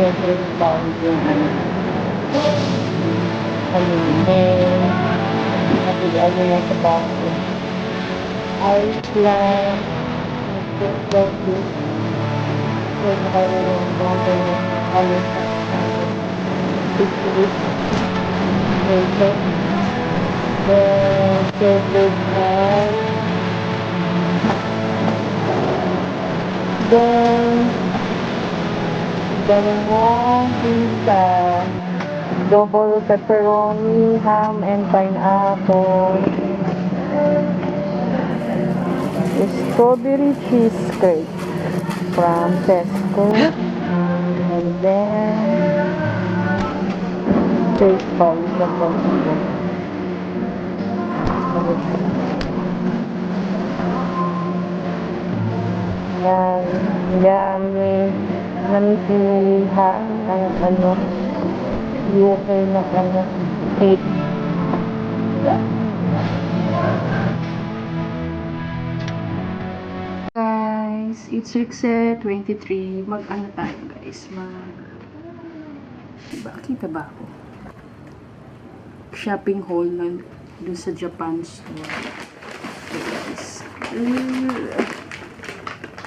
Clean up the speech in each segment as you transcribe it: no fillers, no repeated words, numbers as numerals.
Siyempre, bawal yung may nabigay niya sa baso. Ice lang, like this. Then, nakayong bawal yung alis sa picture. Okay. Then, favorite one. Then, dalawang pizza. Double pepperoni, ham, and pineapple. Strawberry cheesecake from Tesco. And then, cake bowl sa Tesco. Yan, yan, nanitiha ang UK na cake. Guys, it's Rixet 23. Mag-ano tayo guys? Kita ba ako? Shopping haul na dun sa Japan store. Okay, guys.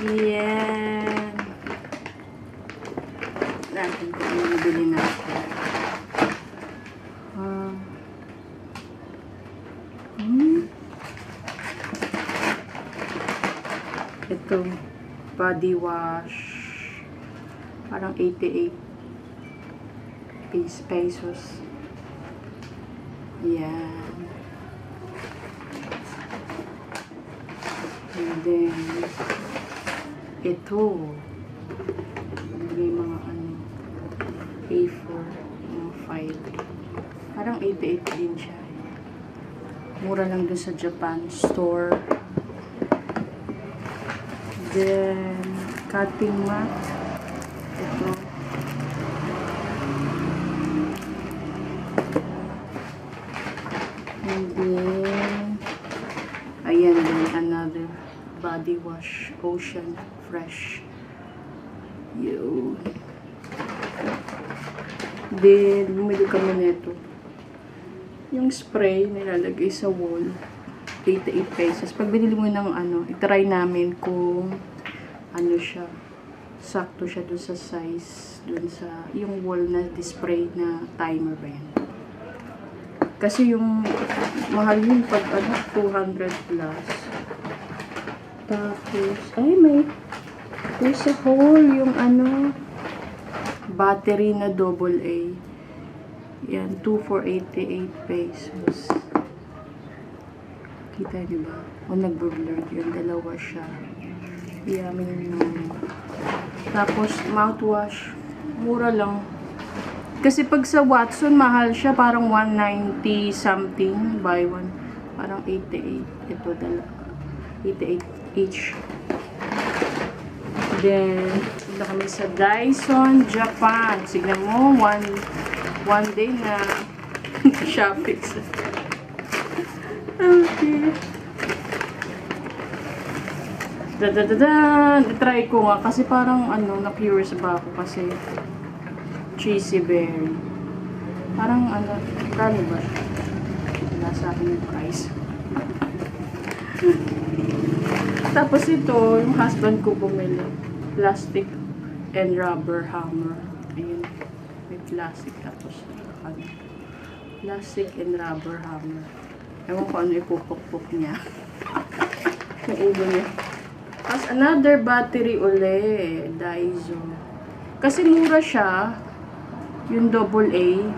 Yan. Natin kung ano nabili natin. Ito, body wash. Parang 88 pesos. Yan. And then, ito. May mga A4, mga 5. Parang 88 din siya. Mura lang doon sa Japan store. Then, cutting mat. Ito. And then, ayan din, another body wash, Ocean Fresh. Yun. Then, bumili kami nito. Yung spray, nilalagay sa wall. 88 pesos. Pag binili mo ng itry namin kung siya, sakto siya dun sa size, dun sa, yung wall na display na timer ba yan. Kasi yung mahal yun pag 200 plus. Tapos, may there's a hole yung battery na AA. Yan, 2 for 88 pesos. Kita niyo ba? O nag-blur yun. Dalawa siya. Yamin yun. Tapos, mouthwash. Mura lang. Kasi pag sa Watson, mahal siya. Parang 190 something. Buy one. Parang 88. Ito, 88 each. Then, punta kami sa Dyson, Japan. Signan mo, one day na shopping sa okay. Try ko nga kasi parang na-curious ba ako kasi cheesy berry. Parang kano ba? Nasa akin yung price. Tapos ito, yung husband ko bumili. Plastic and rubber hammer. Ayun. May plastic tapos plastic and rubber hammer. Ewan ko ano ipupukpuk niya. Yung ulo niya. Tapos another battery uli. Dyson. Kasi mura siya. Yung AA.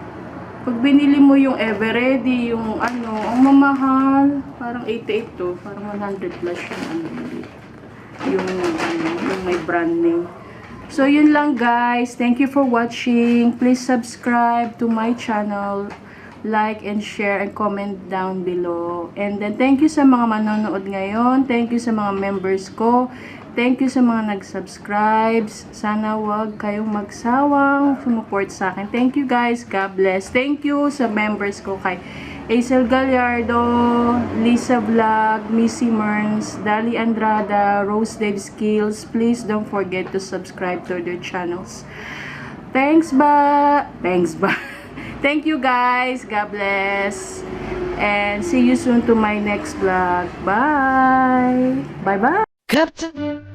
Pag binili mo yung Everready, yung ang mamahal. Parang 88 to. Parang 100 plus yung may brand name. So, yun lang guys. Thank you for watching. Please subscribe to my channel. Like and share and comment down below. And then, thank you sa mga manonood ngayon. Thank you sa mga members ko. Thank you sa mga nag-subscribe. Sana wag kayong magsawang sumuport sa akin. Thank you guys. God bless. Thank you sa members ko kay Aisel Gallardo, Lisa Vlog, Missy Merns, Dali Andrada, Rose Dave Skills. Please don't forget to subscribe to their channels. Thanks ba? Thank you guys. God bless. And see you soon to my next vlog. Bye. Bye-bye. Captain